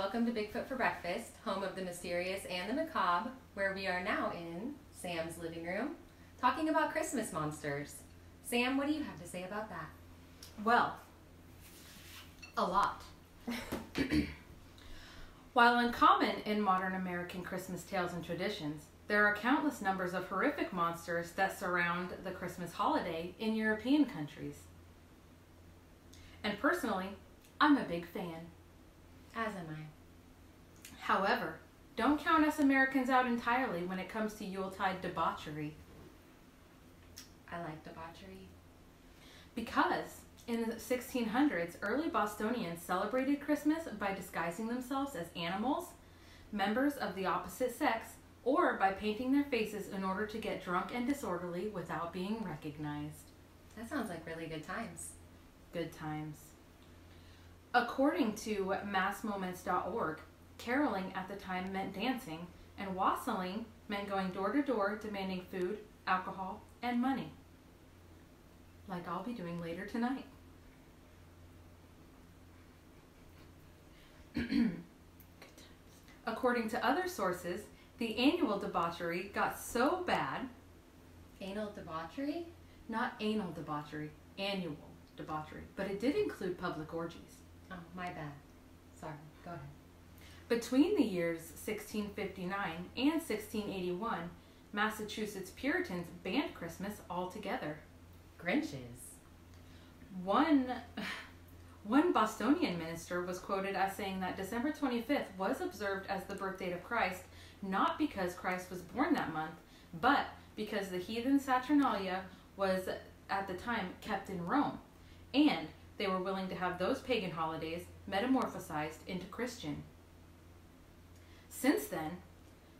welcome to Bigfoot for Breakfast, home of the mysterious and the macabre, where we are now in Sam's living room, talking about Christmas monsters. Sam, what do you have to say about that? Well, a lot. While uncommon in modern American Christmas tales and traditions, there are countless numbers of horrific monsters that surround the Christmas holiday in European countries. And personally, I'm a big fan. As am I. However, don't count us Americans out entirely when it comes to Yuletide debauchery. I like debauchery. Because in the 1600s, early Bostonians celebrated Christmas by disguising themselves as animals, members of the opposite sex, or by painting their faces in order to get drunk and disorderly without being recognized. That sounds like really good times. Good times. According to massmoments.org, caroling at the time meant dancing, and wassailing meant going door to door demanding food, alcohol, and money. Like I'll be doing later tonight. According to other sources, the annual debauchery got so bad. Anal debauchery? Not anal debauchery, annual debauchery, but it did include public orgies. Oh, my bad. Sorry, go ahead. Between the years 1659 and 1681, Massachusetts Puritans banned Christmas altogether. Grinches. One Bostonian minister was quoted as saying that December 25th was observed as the birth date of Christ, not because Christ was born that month, but because the heathen Saturnalia was at the time kept in Rome, and they were willing to have those pagan holidays metamorphosized into Christian. Since then,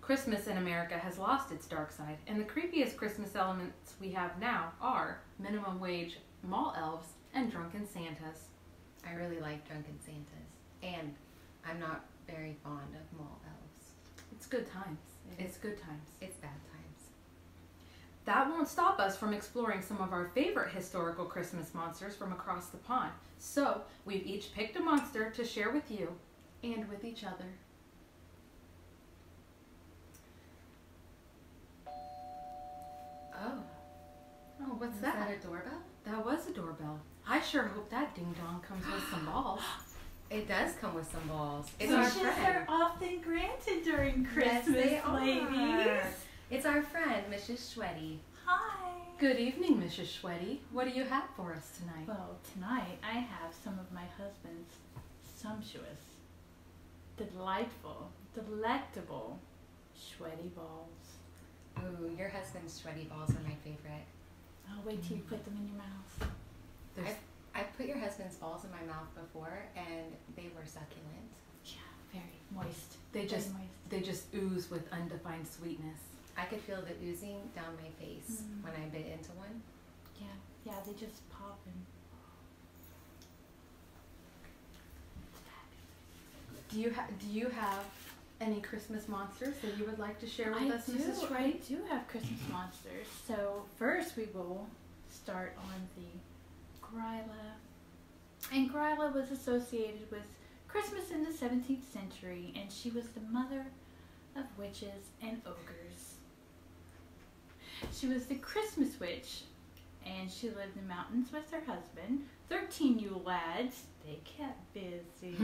Christmas in America has lost its dark side, and the creepiest Christmas elements we have now are minimum wage mall elves and drunken Santas. I really like drunken Santas, and I'm not very fond of mall elves. It's good times. It's good times. It's bad times. That won't stop us from exploring some of our favorite historical Christmas monsters from across the pond. So, we've each picked a monster to share with you and with each other. Oh, What's is that? that a doorbell? That was a doorbell. I sure hope that ding-dong comes with some balls. It does come with some balls. It's Wishes our friend. are often granted during Yes, Christmas, they are. ladies. It's our friend, Mrs. Schweddy. Hi. Good evening, Mrs. Schweddy. What do you have for us tonight? Well, tonight I have some of my husband's sumptuous, delightful, delectable Schweddy balls. Ooh, your husband's sweaty balls are my favorite. I'll wait till you put them in your mouth. I've put your husband's balls in my mouth before, and they were succulent. Yeah, very moist. They Very just moist. they just ooze with undefined sweetness. I could feel the oozing down my face when I bit into one. Yeah, they just pop and. Do you have any Christmas monsters that you would like to share with us, Mrs. I Schweddy? do have Christmas monsters. So first we will start on the Gryla. And Gryla was associated with Christmas in the 17th century, and she was the mother of witches and ogres. She was the Christmas witch, and she lived in the mountains with her husband. 13 Yule lads. They kept busy.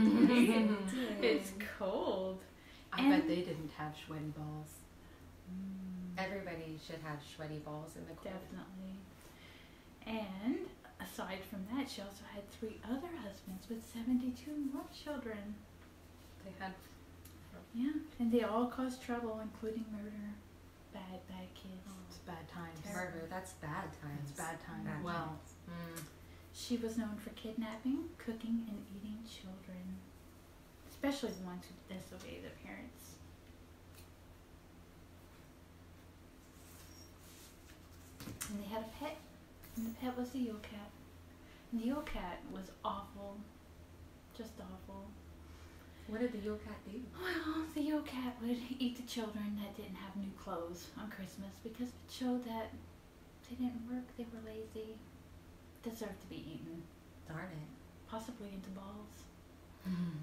It's cold. I bet they didn't have Schweddy balls. Everybody should have sweaty balls in the cold. Definitely. And aside from that, she also had 3 other husbands with 72 more children. They had. Yeah, and they all caused trouble, including murder. Bad kids. It's bad times. Murder, that's bad times. It's bad times. Bad Well, times. She was known for kidnapping, cooking, and eating children, especially the ones who disobeyed their parents. And they had a pet, and the pet was the Yule cat. And the Yule cat was awful, just awful. What did the Yule cat do? Well, the Yule cat would eat the children that didn't have new clothes on Christmas because it showed that they didn't work, they were lazy, deserved to be eaten. Darn it. Possibly into balls.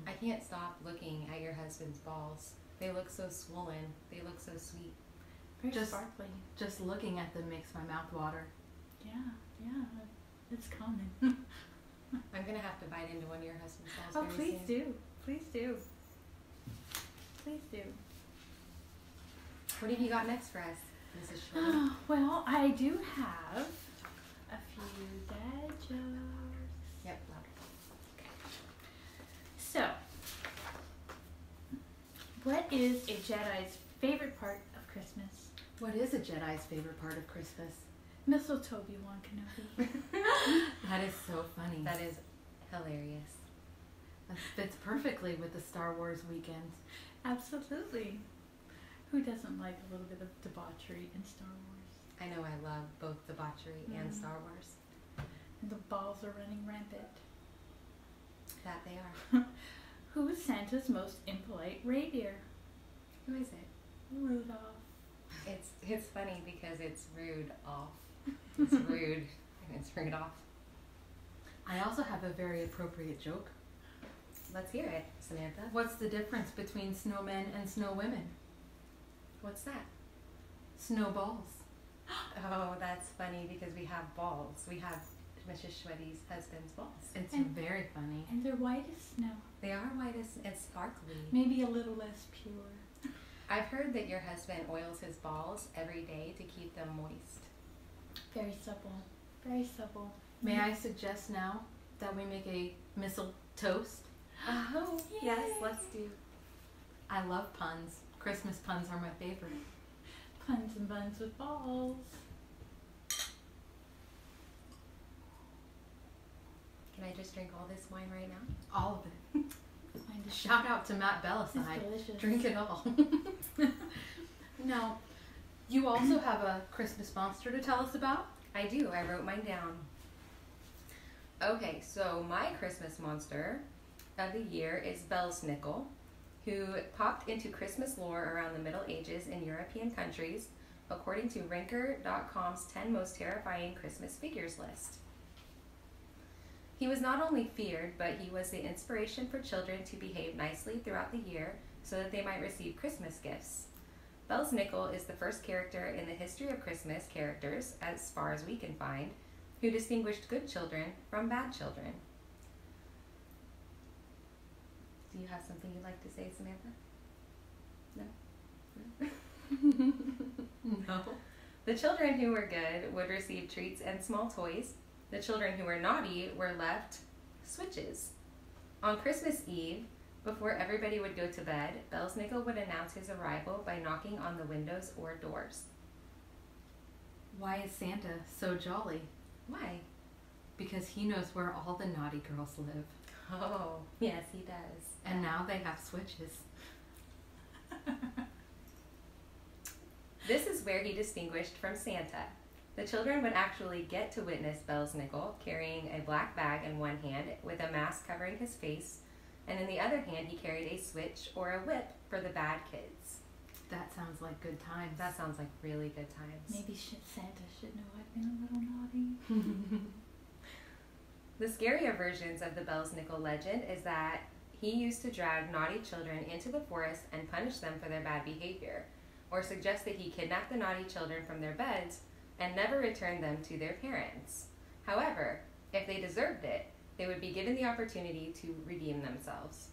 I can't stop looking at your husband's balls. They look so swollen. They look so sweet. Very sparkly. Just looking at them makes my mouth water. Yeah, it's common. I'm gonna have to bite into one of your husband's balls. Oh, very please soon. do. Please do. Please do. What have you got next for us, Mrs. Shirley? Well, I do have a few dad jokes. Yep, loud. So, what is a Jedi's favorite part of Christmas? What is a Jedi's favorite part of Christmas? Mistletoe, Obi-Wan Kenobi. That is so funny. That is hilarious. That fits perfectly with the Star Wars weekend. Absolutely. Who doesn't like a little bit of debauchery in Star Wars? I know I love both debauchery and Star Wars. And the balls are running rampant. That they are. Who is Santa's most impolite reindeer? Who is it? Rudolph. It's funny because it's rude off. It's rude and it's rude off. I also have a very appropriate joke. Let's hear it, Samantha. What's the difference between snowmen and snow women? What's that? Snowballs. Oh, that's funny because we have balls. We have Mrs. Schwetty's husband's balls. It's And- very funny. And they're white as snow. They are white and sparkly. Maybe a little less pure. I've heard that your husband oils his balls every day to keep them moist. Very supple. Very supple. May I suggest now that we make a missile toast? Oh, yes, Yay. let's do. I love puns. Christmas puns are my favorite. Puns and buns with balls. Can I just drink all this wine right now? All of it. Find a Shout out to Matt Beliside. It's delicious. Drink it all. Now, you also have a Christmas monster to tell us about? I do. I wrote mine down. Okay, so my Christmas monster of the year is Belsnickel, who popped into Christmas lore around the Middle Ages in European countries, according to Ranker.com's 10 most terrifying Christmas figures list. He was not only feared, but he was the inspiration for children to behave nicely throughout the year so that they might receive Christmas gifts. Belsnickel is the first character in the history of Christmas characters, as far as we can find, who distinguished good children from bad children. Do you have something you'd like to say, Samantha? No? No. The children who were good would receive treats and small toys. The children who were naughty were left switches. On Christmas Eve, before everybody would go to bed, Belsnickel would announce his arrival by knocking on the windows or doors. Why is Santa so jolly? Why? Because he knows where all the naughty girls live. Oh, yes, he does. And now they have switches. This is where he distinguished from Santa. The children would actually get to witness Belsnickel carrying a black bag in one hand with a mask covering his face, and in the other hand he carried a switch or a whip for the bad kids. That sounds like good times. That sounds like really good times. Maybe Santa should know I've been a little naughty. The scarier versions of the Belsnickel legend is that he used to drag naughty children into the forest and punish them for their bad behavior, or suggest that he kidnapped the naughty children from their beds and never returned them to their parents. However, if they deserved it, they would be given the opportunity to redeem themselves.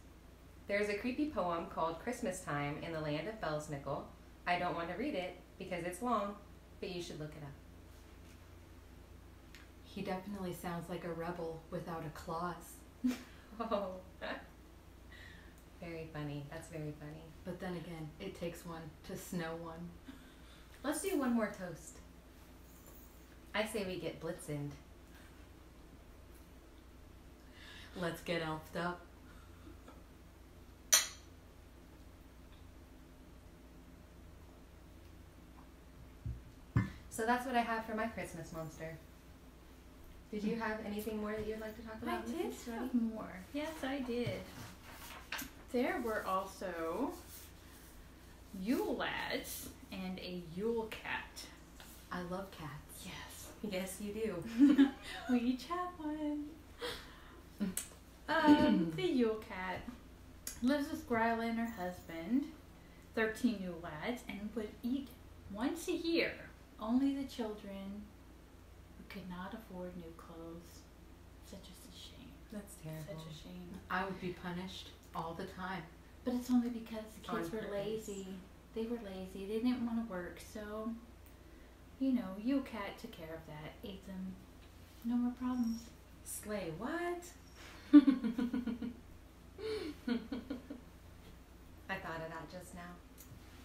There is a creepy poem called Christmas Time in the Land of Belsnickel. I don't want to read it because it's long, but you should look it up. He definitely sounds like a rebel without a claws. Oh, very funny. That's very funny. But then again, it takes one to snow one. Let's do one more toast. I say we get blitzened. Let's get elfed up. So that's what I have for my Christmas monster. Did you have anything more that you'd like to talk I about? did Mrs. Shirley? have more. Yes, I did. There were also Yule lads and a Yule cat. I love cats. Yes. Yes, you do. We each have one. The Yule Cat lives with Gryla and her husband, 13 Yule lads, and would eat once a year. Only the children who could not afford new clothes. Such a shame. That's terrible. Such a shame. I would be punished all the time. But it's only because the kids On were purpose. lazy. They were lazy. They didn't want to work. So, you know, Yule Cat took care of that. Ate them. No more problems. Slay what? I thought of that just now.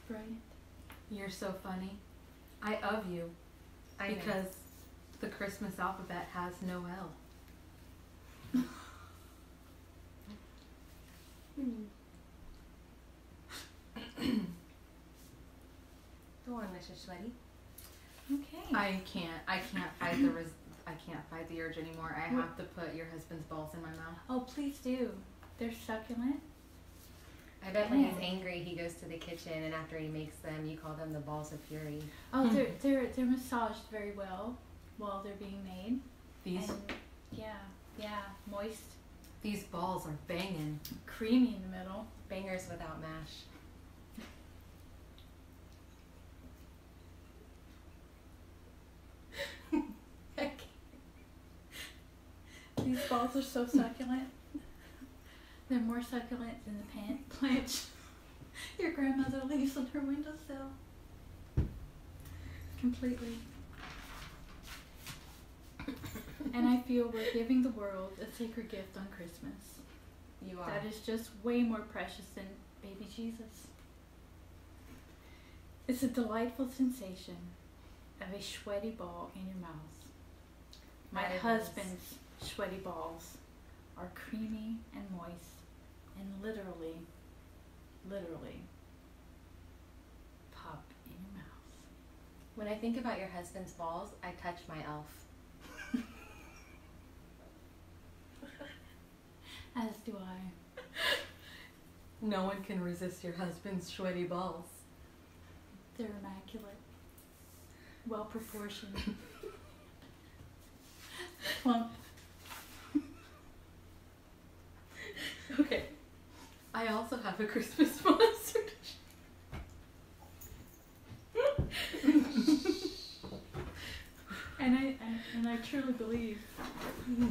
Brilliant. You're so funny. I of you. I know. Because the Christmas alphabet has no L. Go on, Mrs. Sweaty. Okay. I can't fight the urge anymore. I have to put your husband's balls in my mouth. Oh, please do. They're succulent. I bet when he's Yeah. angry, he goes to the kitchen, and after he makes them, you call them the balls of fury. Oh, they're massaged very well while they're being made. These And yeah, moist, these balls are banging. creamy in the middle. Bangers without mash. These balls are so succulent. They're more succulent than the plant your grandmother leaves on her windowsill. Completely. And I feel we're giving the world a sacred gift on Christmas. You are. That is just way more precious than baby Jesus. It's a delightful sensation of a sweaty ball in your mouth. My That it is. husband's sweaty balls are creamy and moist and literally pop in your mouth. When I think about your husband's balls, I touch my elf. As do I. No one can resist your husband's sweaty balls. They're immaculate. Well proportioned. Plump. Okay. I also have a Christmas monster. And I truly believe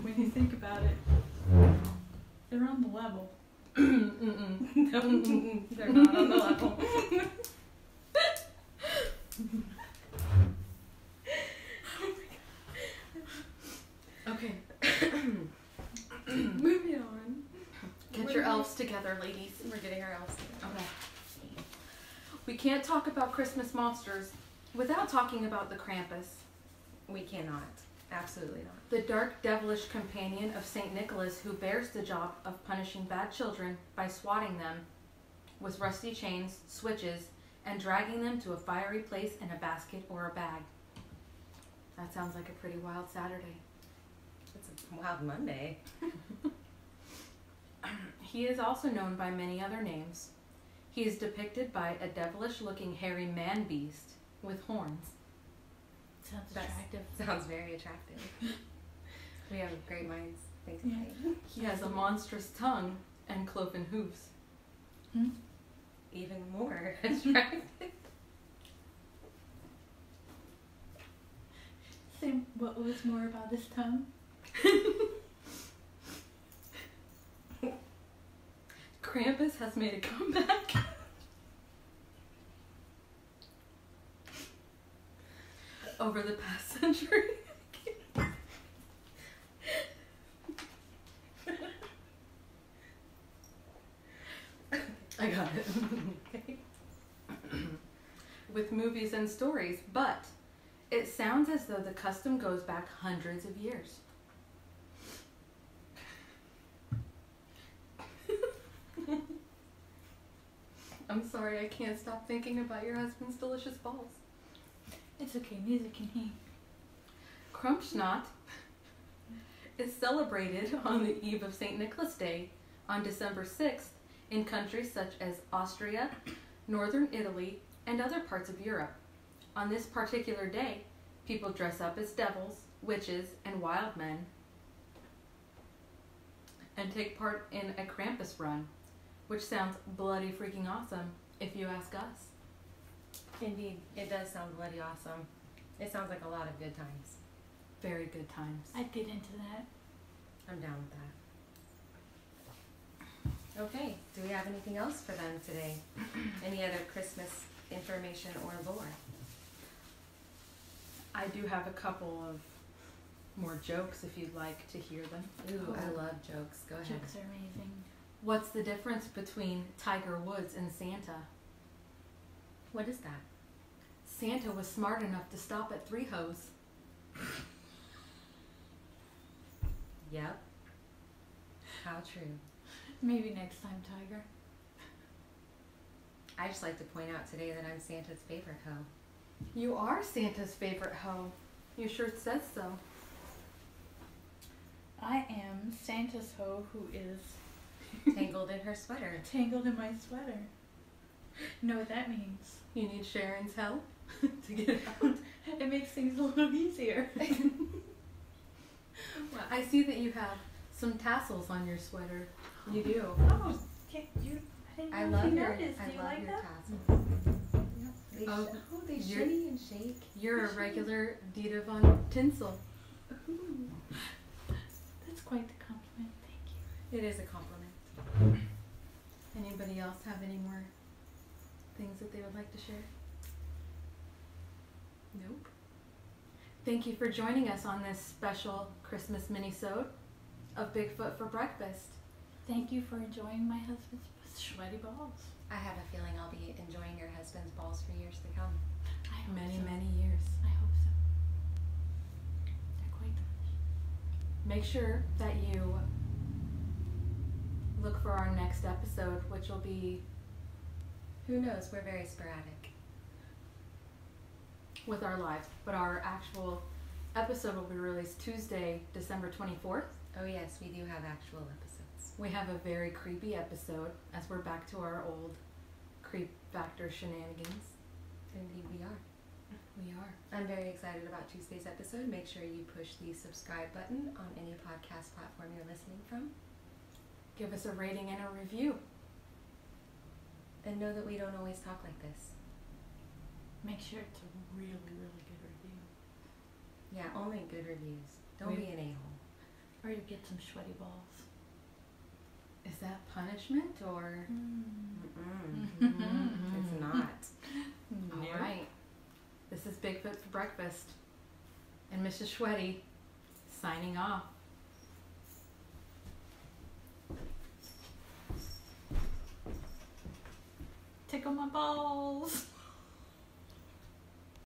when you think about it, they're on the level. No, they're not on the level. Okay. Moving on. Get your elves together, ladies. We're getting our elves together. Okay. We can't talk about Christmas monsters without talking about the Krampus, We cannot. Absolutely not. the dark devilish companion of St. Nicholas who bears the job of punishing bad children by swatting them with rusty chains, switches, and dragging them to a fiery place in a basket or a bag. That sounds like a pretty wild Saturday. It's a wild Monday. He is also known by many other names. He is depicted by a devilish-looking hairy man-beast with horns. Sounds That's- attractive. Sounds very attractive. We have great minds. Thanks, Yeah. Kate. He has a monstrous tongue and cloven hooves. Even more attractive. Say what was more about his tongue? Krampus has made a comeback. Over the past century. I got it. Okay. With movies and stories, but it sounds as though the custom goes back hundreds of years. I'm sorry, I can't stop thinking about your husband's delicious balls. It's okay, neither can he. Krumpschnat is celebrated on the eve of St. Nicholas Day on December 6th in countries such as Austria, northern Italy, and other parts of Europe. On this particular day, people dress up as devils, witches, and wild men. and take part in a Krampus run, which sounds bloody freaking awesome, if you ask us. Indeed, it does sound bloody awesome. It sounds like a lot of good times. Very good times. I'd get into that. I'm down with that. Okay, do we have anything else for them today? Any other Christmas information or lore? I do have a couple of more jokes if you'd like to hear them. Ooh, I love jokes. Go ahead. Jokes are amazing. What's the difference between Tiger Woods and Santa? What is that? Santa was smart enough to stop at 3 hoes. Yep. How true. Maybe next time, Tiger. I just like to point out today that I'm Santa's favorite hoe. You are Santa's favorite hoe. Your shirt says so. I am Santa's hoe who is Tangled in her sweater. tangled in my sweater. You know what that means? You need Sharon's help to get it out. It makes things a little easier. Well, I see that you have some tassels on your sweater. You do. Oh, okay, I I didn't know love if you your, noticed. I Do you love like your that? tassels. Yep. They Oh, they you're- shimmy and shake. You're a regular Dita Von Tinsel. Ooh, that's quite the compliment. Thank you. It is a compliment. Anybody else have any more things that they would like to share? Nope. Thank you for joining us on this special Christmas mini-sode of Bigfoot for Breakfast. Thank you for enjoying my husband's sweaty balls. I have a feeling I'll be enjoying your husband's balls for years to come. I hope Many, so. many years. I hope so. They're quite delicious. Make sure that you look for our next episode, which will be Who knows? We're very sporadic. with our lives, but our actual episode will be released Tuesday, December 24th. Oh yes, we do have actual episodes. We have a very creepy episode as we're back to our old creep factor shenanigans. Indeed, we are. We are. I'm very excited about Tuesday's episode. Make sure you push the subscribe button on any podcast platform you're listening from. Give us a rating and a review. And know that we don't always talk like this. Make sure it's a really, really good review. Yeah, only good reviews. Don't We- be an a-hole. Or you get some sweaty balls. Is that punishment or? It's not. All right. This is Bigfoot for Breakfast. And Mrs. Schwetty signing off. Tickle my balls.